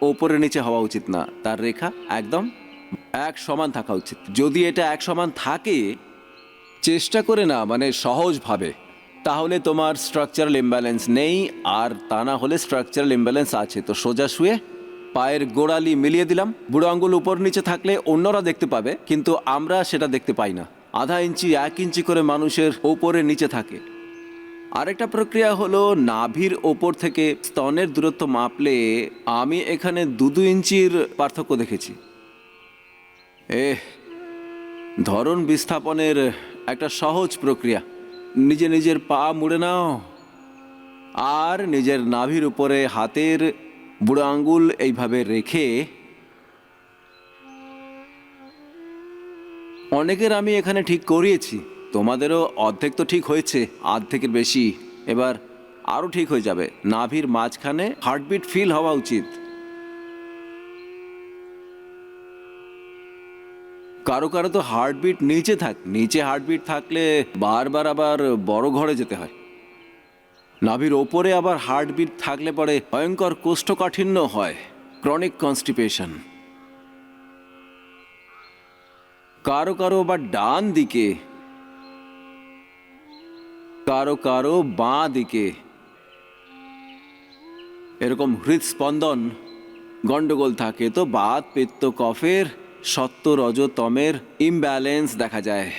ওপরে নিচে হওয়া উচিত না, তার রেখা একদম এক সমান থাকা উচিত। যদি এটা এক সমান থাকে, চেষ্টা করে না মানে সহজভাবে, তাহলে তোমার স্ট্রাকচারাল ইমব্যালেন্স নেই। আর তা না হলে স্ট্রাকচারাল ইমব্যালেন্স আছে। তো সোজা শুয়ে পায়ের গোড়ালি মিলিয়ে দিলাম। বুড়ো আঙুল উপর নিচে থাকলে অন্যরা দেখতে পাবে, কিন্তু আমরা সেটা দেখতে পাই না। আধা ইঞ্চি 1 ইঞ্চি করে মানুষের ওপরে নিচে থাকে। আরেকটা প্রক্রিয়া হলো নাভির ওপর থেকে স্তনের দূরত্ব মাপলে আমি এখানে 2-2 ইঞ্চির পার্থক্য দেখেছি। ধরন বিস্থাপনের একটা সহজ প্রক্রিয়া। নিজের পা মুড়ে নাও আর নিজের নাভির উপরে হাতের বুড়ো আঙ্গুল এইভাবে রেখে, অনেকের আমি এখানে ঠিক করিয়েছি, তোমাদেরও অর্ধেক তো ঠিক হয়েছে, অর্ধেকের বেশি। এবার আরও ঠিক হয়ে যাবে। নাভির মাঝখানে হার্টবিট ফিল হওয়া উচিত। কারো কারো তো হার্টবিট নিচে হার্টবিট থাকলে বারবার আবার বড় ঘরে যেতে হয়। নাভির ওপরে আবার হার্টবিট থাকলে পরে ভয়ঙ্কর কোষ্ঠকাঠিন্য হয়, ক্রনিক কনস্টিপেশন। কারো কারো আবার ডান দিকে, কারো কারো বাঁ দিকে এরকম হৃদস্পন্দন গন্ডগোল থাকে। তো বাত পিত্ত কফের সত্য রজতমের ইমব্যালেন্স দেখা যায়,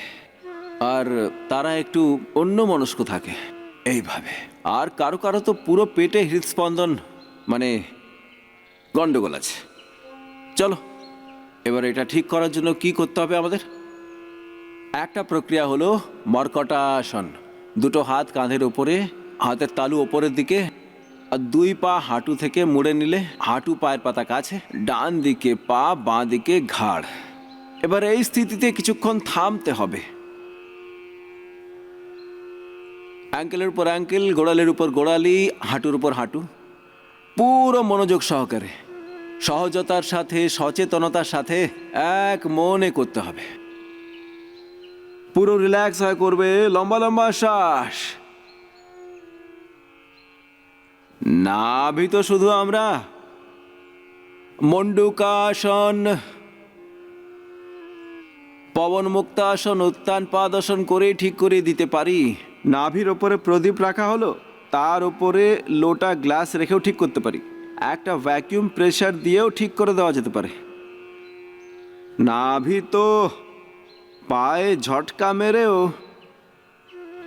আর তারা একটু অন্যমনস্ক থাকে এইভাবে। আর কারো কারো তো পুরো পেটে হৃদস্পন্দন মানে গন্ডগোল আছে। চলো এবার এটা ঠিক করার জন্য কি করতে হবে আমাদের? একটা প্রক্রিয়া হলো মর্কটাসন। দুটো হাত কাঁধের উপরে, হাতের তালু ওপরের দিকে, আর 2 পা হাঁটু থেকে মুড়ে নিলে হাঁটু পায়ের পাতা কাছে, ডান দিকে পা, বাঁ দিকে ঘাড়। এবার এই স্থিতিতে কিছুক্ষণ থামতে হবে। অ্যাঙ্কেলের উপর অ্যাঙ্কেল, গোড়ালির উপর গোড়ালি, হাঁটুর উপর হাঁটু, পুরো মনোযোগ সহকারে, সহজতার সাথে, সচেতনতার সাথে এক মনে করতে হবে। পুরো রিল্যাক্স হয়ে করবে, লম্বা লম্বা শ্বাস। নাভি তো শুধু আমরা মণ্ডুকাসন, পবন মুক্তাসন, উত্তান পাদাসন করে ঠিক করে দিতে পারি। নাভির ওপরে প্রদীপ রাখা হলো, তার উপরে লোটা গ্লাস রেখেও ঠিক করতে পারি। একটা ভ্যাকিউম প্রেসার দিয়েও ঠিক করে দেওয়া যেতে পারে। নাভি তো পায়ে ঝটকা মেরেও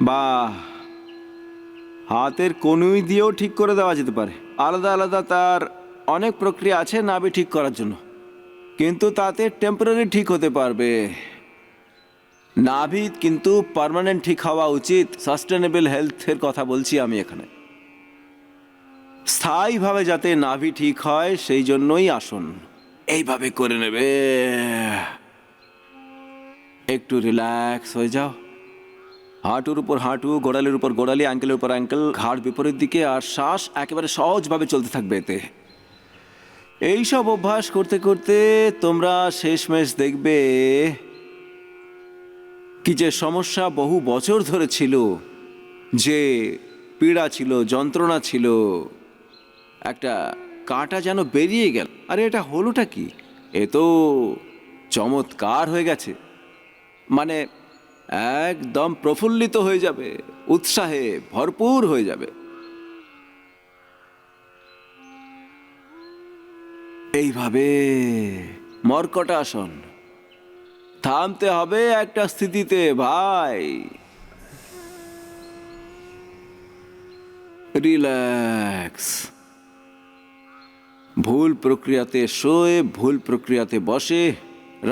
বা হাতের কনুই দিয়েও ঠিক করে দেওয়া যেতে পারে। আলাদা আলাদা তার অনেক প্রক্রিয়া আছে নাভি ঠিক করার জন্য, কিন্তু তাতে টেম্পোরারি ঠিক হতে পারবে। নাভি কিন্তু পার্মানেন্ট ঠিক হওয়া উচিত। সাস্টেনেবল হেলথের কথা বলছি আমি এখানে। স্থায়ীভাবে যাতে নাভি ঠিক হয় সেই জন্যই আসুন এইভাবে করে নেবে। একটু রিল্যাক্স হয়ে যাও। হাঁটুর উপর হাঁটু, গোড়ালির উপর গোড়ালি, অ্যাঙ্কেলের উপর অ্যাঙ্কেল, ঘাড় বিপরীত দিকে, আর শ্বাস একেবারে সহজভাবে চলতে থাকবে এতে। এইসব অভ্যাস করতে করতে তোমরা শেষমেশ দেখবে কি যে সমস্যা বহু বছর ধরে ছিল, যে পীড়া ছিল, যন্ত্রণা ছিল, একটা কাঁটা যেন বেরিয়ে গেল। আরে এটা হলোটা কি? এ তো চমৎকার হয়ে গেছে। মানে একদম প্রফুল্লিত হয়ে যাবে, উৎসাহে ভরপুর হয়ে যাবে। এইভাবে মর্কটাসন। থামতে হবে একটা স্থিতিতে ভাই। রিল্যাক্স। ভুল প্রক্রিয়াতে শোয়ে, ভুল প্রক্রিয়াতে বসে,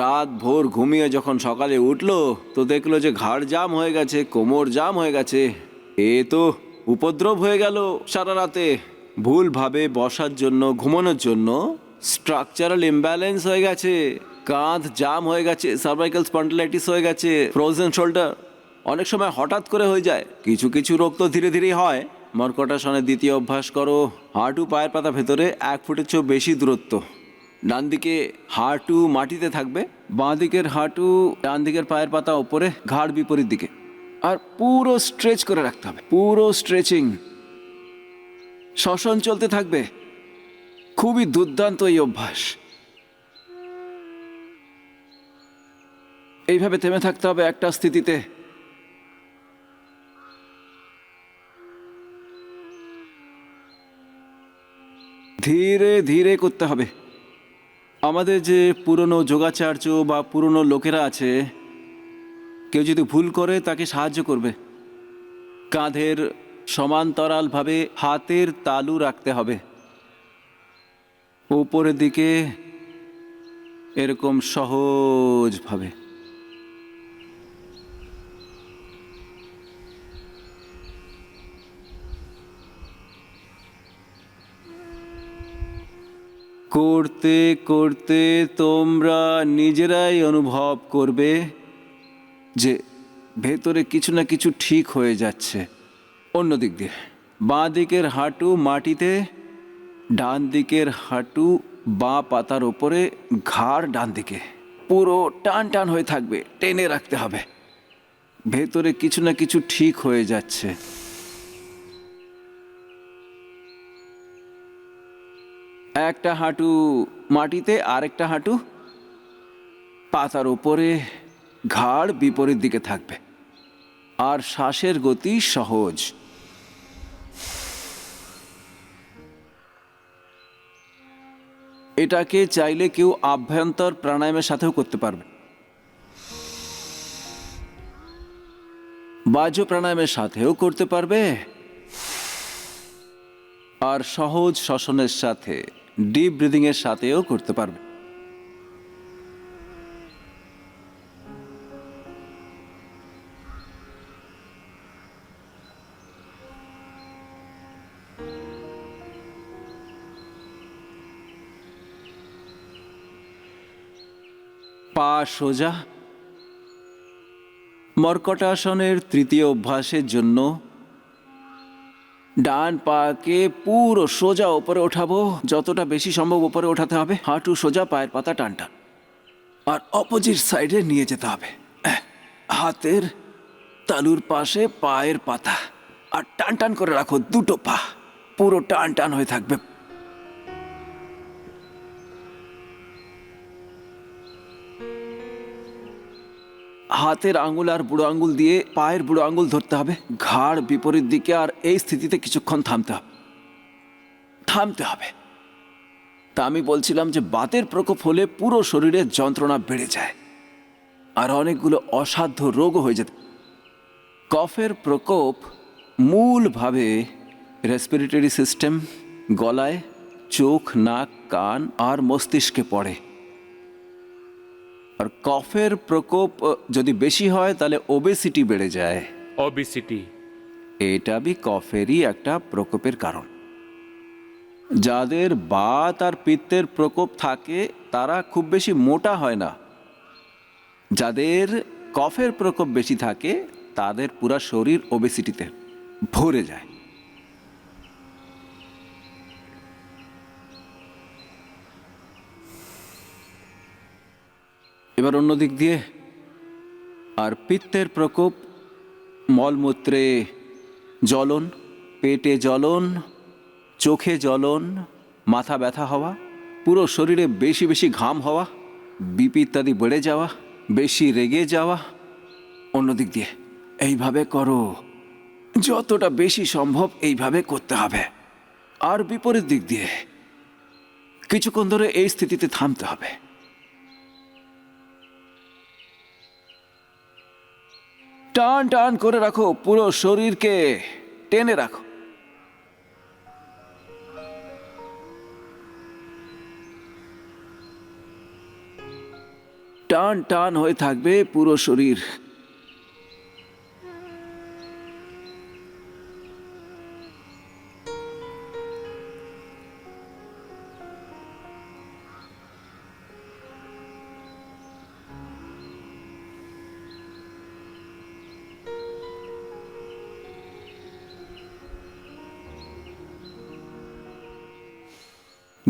রাত ভোর ঘুমিয়ে যখন সকালে উঠলো তো দেখলো যে ঘাড় জাম হয়ে গেছে, কোমর জাম হয়ে গেছে। এ তো উপদ্রব হয়ে গেল সারা রাতে। ভুলভাবে বসার জন্য, ঘুমানোর জন্য স্ট্রাকচারাল ইমব্যালেন্স হয়ে গেছে। কাঁধ জাম হয়ে গেছে, সার্ভাইকাল স্পন্ডিলাইটিস হয়ে গেছে, ফ্রোজেন শোল্ডার, অনেক সময় হঠাৎ করে হয়ে যায়। কিছু কিছু রোগ তো ধীরে ধীরেই হয়। মর্কটাসনের দ্বিতীয় অভ্যাস করো। হাঁটু পায়ের পাতা ভেতরে 1 ফুটের চেয়েও বেশি দূরত্ব। ডান দিকে হাঁটু মাটিতে থাকবে, বাঁ দিকের হাঁটু ডান দিকের পায়ের পাতা ওপরে, ঘাড় বিপরীত দিকে। আর পুরো স্ট্রেচ করে রাখতে হবে, পুরো স্ট্রেচিং। শ্বসন চলতে থাকবে। খুবই দুর্দান্ত এই অভ্যাস। এইভাবে থেমে থাকতে হবে একটা স্থিতিতে। ধীরে ধীরে করতে হবে। আমাদের যে পুরনো যোগাচার্য বা পুরনো লোকেরা আছে, কেউ যদি ভুল করে তাকে সাহায্য করবে। কাঁধের সমান্তরালভাবে হাতের তালু রাখতে হবে, উপরের দিকে এরকম সহজভাবে। করতে করতে তোমরা নিজেরাই অনুভব করবে যে ভেতরে কিছু না কিছু ঠিক হয়ে যাচ্ছে। অন্য দিক দিয়ে বাঁ দিকের হাঁটু মাটিতে, ডান দিকের হাঁটু বাঁ পাতার ওপরে, ঘাড় ডান দিকে। পুরো টান টান হয়ে থাকবে, টেনে রাখতে হবে। ভেতরে কিছু না কিছু ঠিক হয়ে যাচ্ছে। একটা হাঁটু মাটিতে, আরেকটা হাঁটু পাতার উপরে, ঘাড় বিপরীত দিকে থাকবে। আর শ্বাসের গতি সহজ। এটাকে চাইলে কেউ আভ্যন্তর প্রাণায়ামের সাথেও করতে পারবে, বাহ্য প্রাণায়ামের সাথেও করতে পারবে, আর সহজ শ্বসনের সাথে, ডিপ ব্রিদিং এর সাথেও করতে পারবে। পা সোজা। মর্কটাসনের তৃতীয় অভ্যাসের জন্য ডান পাকে পুরো সোজা ওপরে ওঠাবো, যতটা বেশি সম্ভব ওপরে ওঠাতে হবে। হাঁটু সোজা, পায়ের পাতা টান টান। আর অপোজিট সাইডে নিয়ে যেতে হবে। হাতের তালুর পাশে পায়ের পাতা, আর টান টান করে রাখো দুটো পা, পুরো টান টান হয়ে থাকবে। হাতের আঙুল আর বুড়ো আঙুল দিয়ে পায়ের বুড়ো আঙুল ধরতে হবে, ঘাড় বিপরীত দিকে। আর এই স্থিতিতে কিছুক্ষণ থামতে হবে। তা আমি বলছিলাম যে বাতের প্রকোপ হলে পুরো শরীরে যন্ত্রণা বেড়ে যায়, আর অনেকগুলো অসাধ্য রোগও হয়ে যেত। কফের প্রকোপ মূলভাবে রেসপিরেটরি সিস্টেম, গলায়, চোখ, নাক, কান আর মস্তিষ্কে পড়ে। আর কফের প্রকোপ যদি বেশি হয় তাহলে ওবেসিটি বেড়ে যায়। ওবেসিটি এটা কফেরই একটা প্রকোপের কারণ। যাদের বাত আর পিত্তের প্রকোপ থাকে তারা খুব বেশি মোটা হয় না। যাদের কফের প্রকোপ বেশি থাকে তাদের পুরা শরীর ওবেসিটিতে ভরে যায়। এবার অন্য দিক দিয়ে। আর পিত্তের প্রকোপ মলমূত্রে জ্বলন, পেটে জ্বলন, চোখে জ্বলন, মাথা ব্যথা হওয়া, পুরো শরীরে বেশি বেশি ঘাম হওয়া, বিপি ইত্যাদি বেড়ে যাওয়া, বেশি রেগে যাওয়া। অন্যদিক দিয়ে এইভাবে করো, যতটা বেশি সম্ভব এইভাবে করতে হবে। আর বিপরীত দিক দিয়ে কিছুক্ষণ ধরে এই স্থিতিতে থামতে হবে। টান টান করে রাখো, পুরো শরীরকে টেনে রাখো। টান টান হয়ে থাকবে পুরো শরীর।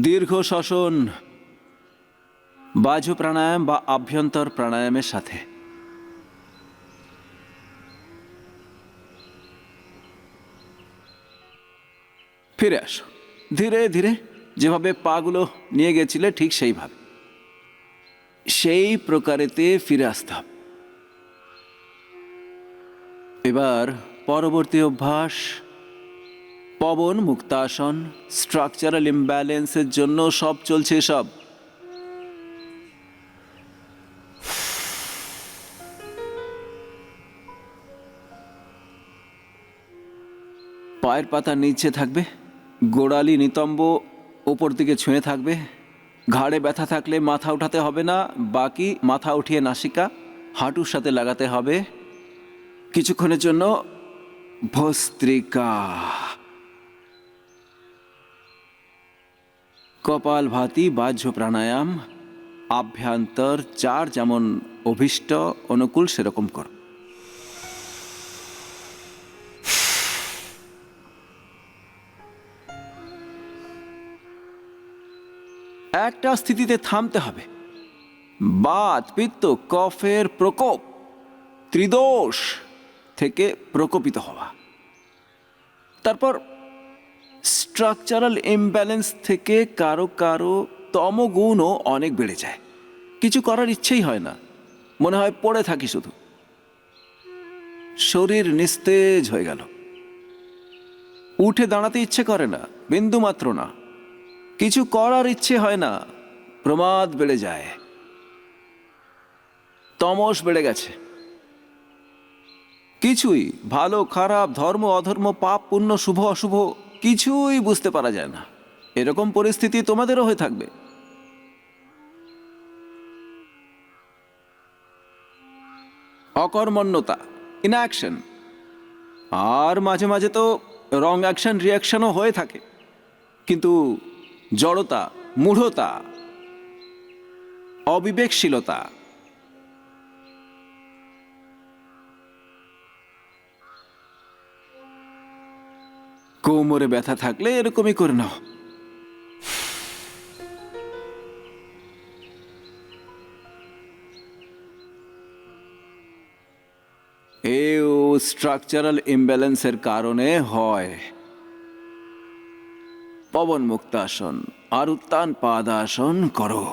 দীর্ঘ শ্বসন বাহ্য প্রাণায়াম বা আভ্যন্তর প্রাণায়ামের সাথে। ফিরে আসো ধীরে ধীরে, যেভাবে পাগুলো নিয়ে গেছিলে ঠিক সেইভাবে, সেই প্রকারেতে ফিরে আসতে হবে। এবার পরবর্তী অভ্যাস পবন মুক্তাসন। স্ট্রাকচারাল ইমব্যালেন্সের জন্য সব চলছে সব। পায়ের পাতা নিচে থাকবে, গোড়ালি নিতম্ব ওপর দিকে ছুঁয়ে থাকবে। ঘাড়ে ব্যথা থাকলে মাথা উঠাতে হবে না, বাকি মাথা উঠিয়ে নাসিকা হাঁটুর সাথে লাগাতে হবে। কিছুক্ষণের জন্য ভস্ত্রিকা, কপালভাতি বাহ্য প্রাণায়াম, আভ্যন্তর চার, যেমন অভীষ্ট অনুকূল সেরকম কর। একটা স্থিতিতে থামতে হবে। বাত পিত্ত কফের প্রকোপ, ত্রিদোষ থেকে প্রকোপিত হওয়া। তারপর স্ট্রাকচারাল ইমব্যালেন্স থেকে কারো কারো তমগুণও অনেক বেড়ে যায়। কিছু করার ইচ্ছেই হয় না, মনে হয় পড়ে থাকি শুধু। শরীর নিস্তেজ হয়ে গেল, উঠে দাঁড়াতে ইচ্ছে করে না, বিন্দু মাত্র না। কিছু করার ইচ্ছে হয় না, প্রমাদ বেড়ে যায়, তমস বেড়ে গেছে। কিছুই, ভালো খারাপ, ধর্ম অধর্ম, পাপ পুণ্য, শুভ অশুভ কিছুই বুঝতে পারা যায় না। এরকম পরিস্থিতি তোমাদেরও হয়ে থাকবে। অকর্মণ্যতা, ইনঅ্যাকশন, আর মাঝে মাঝে তো রং অ্যাকশন রিয়াকশনও হয়ে থাকে। কিন্তু জড়তা, মূঢ়তা, অবিবেকশীলতা, কোমরে ব্যথা থাকলে এরকমই করে নাও। এও স্ট্রাকচারাল ইমব্যালেন্সের কারণে হয়। পবন মুক্তাসন আর উত্তান পাদাসন করো।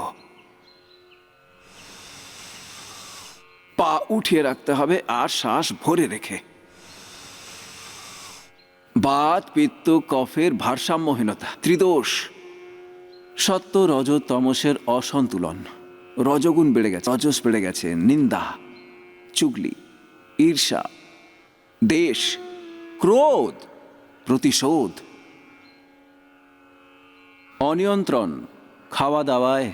পা উঠিয়ে রাখতে হবে আর শ্বাস ভরে রেখে। বাত পিত্ত কফের ভারসাম্যহীনতা, ত্রিদোষ, সত্য রজ তমসের অসন্তুলন। রজগুণ বেড়ে গেছে, রজস বেড়ে গেছে। নিন্দা, চুগলি, ঈর্ষা, দ্বেষ, ক্রোধ, প্রতিশোধ, অনিয়ন্ত্রণ, খাওয়া দাওয়ায়,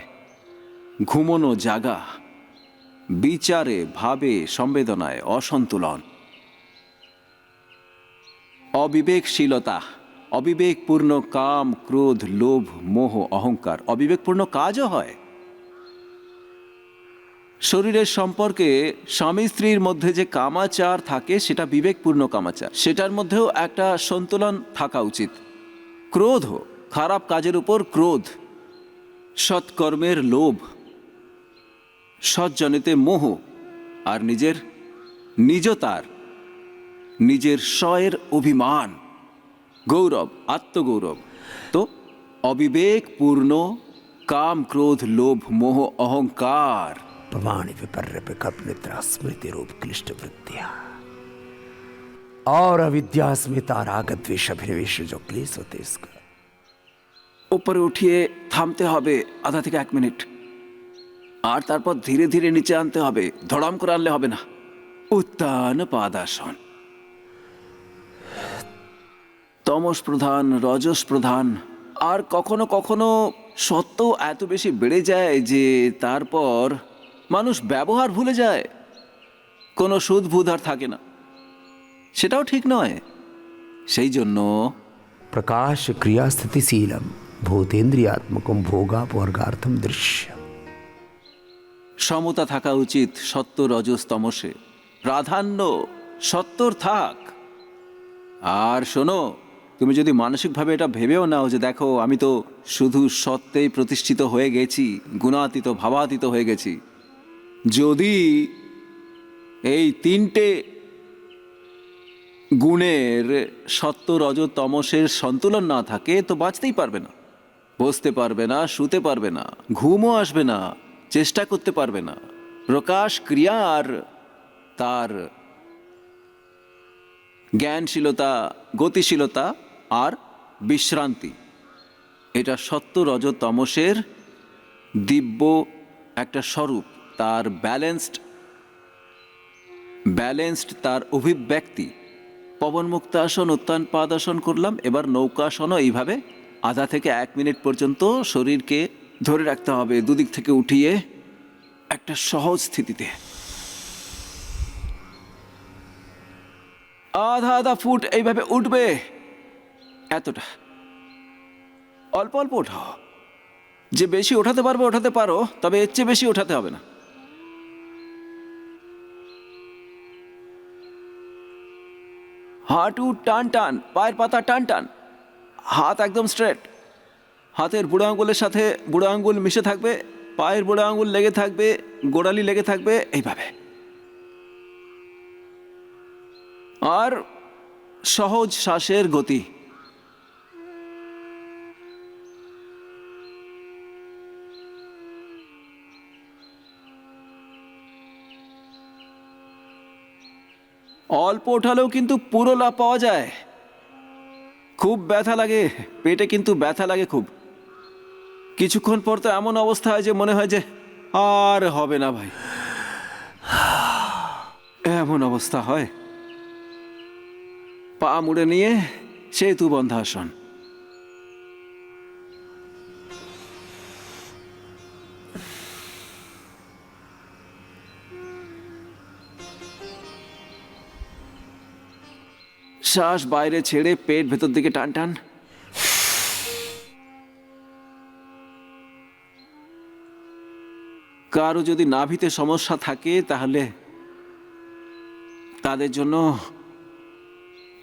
ঘুমোনো জাগা, বিচারে, ভাবে, সংবেদনায় অসন্তুলন, অবিবেকশীলতা, অবিবেকপূর্ণ কাম, ক্রোধ, লোভ, মোহ, অহংকার। অবিবেকপূর্ণ কাজও হয়। শরীরের সম্পর্কে স্বামী স্ত্রীর মধ্যে যে কামাচার থাকে সেটা বিবেকপূর্ণ কামাচার, সেটার মধ্যেও একটা সন্তুলন থাকা উচিত। ক্রোধ, খারাপ কাজের উপর ক্রোধ, সৎকর্মের লোভ, সজ্জনেতে মোহ, আর নিজতার, নিজের স্বয়ের অভিমান, গৌরব, আত্মগৌরব। তো অবিবেকপূর্ণ কাম, ক্রোধ, লোভ, মোহ, অহংকার। प्रमाणि विपर्य विकल्प निद्रा स्मृति रूप क्लिष्ट वृत्तियां और अविद्या स्मिता राग द्वेष अभिनिवेश जो क्लेश होते इसका। উপরে উঠিয়ে থামতে হবে আধা থেকে 1 মিনিট, আর তারপর ধীরে ধীরে নিচে আনতে হবে। ধড়াম করে আনলে হবে না। উত্তান পাদাসন। তমস প্রধান, রজস প্রধান, আর কখনো কখনো সত্য এত বেশি বেড়ে যায় যে তারপর মানুষ ব্যবহার ভুলে যায়, কোনো সুদ বুধ আর থাকে না। সেটাও ঠিক নয়। সেই জন্য प्रकाश क्रिया स्थितिशीलम भूतेन्द्रियात्मकम भोगापवर्गार्थम दृश्य। সমতা থাকা উচিত সত্য রজস তমসে। প্রাধান্য সত্তর থাক। আর শোনো, তুমি যদি মানসিকভাবে এটা ভেবেও নাও যে দেখো আমি তো শুধু সত্ত্বেই প্রতিষ্ঠিত হয়ে গেছি, গুণাতীত ভাবাতীত হয়ে গেছি, যদি এই তিনটে গুণের সত্য রজ তমসের সন্তুলন না থাকে তো বাঁচতেই পারবে না, বসতে পারবে না, শুতে পারবে না, ঘুমও আসবে না, চেষ্টা করতে পারবে না। প্রকাশ ক্রিয়া আর তার জ্ঞানশীলতা, গতিশীলতা আর বিশ্রান্তি, এটা সত্য রজ তমসের দিব্য একটা স্বরূপ, তার ব্যালেন্সড তার অভিব্যক্তি। পবন মুক্তাসন, উত্তান পাদাসন করলাম, এবার নৌকাসনও এইভাবে আধা থেকে 1 মিনিট পর্যন্ত শরীরকে ধরে রাখতে হবে, দুদিক থেকে উঠিয়ে একটা সহজ স্থিতিতে। আধা আধা ফুট এইভাবে উঠবে, এতটা, অল্প অল্প ওঠাও। যে বেশি ওঠাতে পারবে ওঠাতে পারো, তবে এর চেয়ে বেশি ওঠাতে হবে না। হাঁটু টান টান, পায়ের পাতা টান টান, হাত একদম স্ট্রেট, হাতের বুড়ো আঙুলের সাথে বুড়ো আঙুল মিশে থাকবে, পায়ের বুড়ো আঙুল লেগে থাকবে, গোড়ালি লেগে থাকবে, এইভাবে। আর সহজ শ্বাসের গতি। অল্প ওঠালেও কিন্তু পুরো লাভ পাওয়া যায়। খুব ব্যথা লাগে পেটে, কিন্তু ব্যথা লাগে খুব। কিছুক্ষণ পর তো এমন অবস্থা হয় যে মনে হয় যে আর হবে না ভাই, এমন অবস্থা হয়। পা মুড়ে নিয়ে সেতু বন্ধাসন। শ্বাস বাইরে ছেড়ে পেট ভেতর দিকে টান টান। কারো যদি নাভিতে সমস্যা থাকে তাহলে তাদের জন্য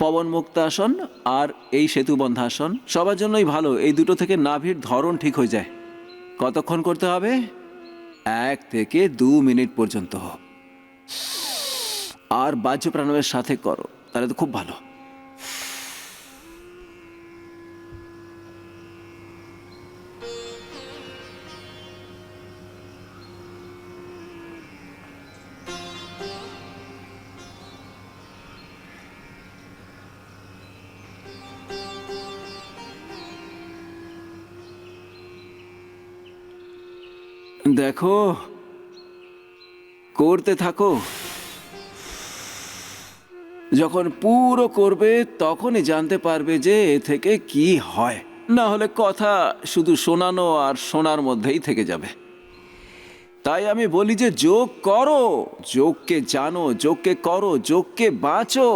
পবন মুক্তাসন আর এই সেতু বন্ধাসন সবার জন্যই ভালো। এই দুটো থেকে নাভির ধরন ঠিক হয়ে যায়। কতক্ষণ করতে হবে? 1 থেকে 2 মিনিট পর্যন্ত। আর বাহ্য প্রাণায়ামের সাথে করো, তাহলে তো খুব ভালো। দেখো, করতে থাকো। যখন পুরো করবে তখনই জানতে পারবে যে এ থেকে কি হয়। না হলে কথা শুধু শোনানো আর শোনার মধ্যেই থেকে যাবে। তাই আমি বলি যে যোগ করো, যোগকে জানো, যোগকে করো, যোগকে বাঁচো।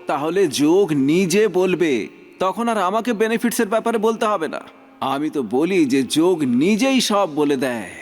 তাহলে যোগ নিজে বলবে, তখন আর আমাকে বেনিফিটসের ব্যাপারে বলতে হবে না। আমি তো বলি যে যোগ নিজেই সব বলে দেয়।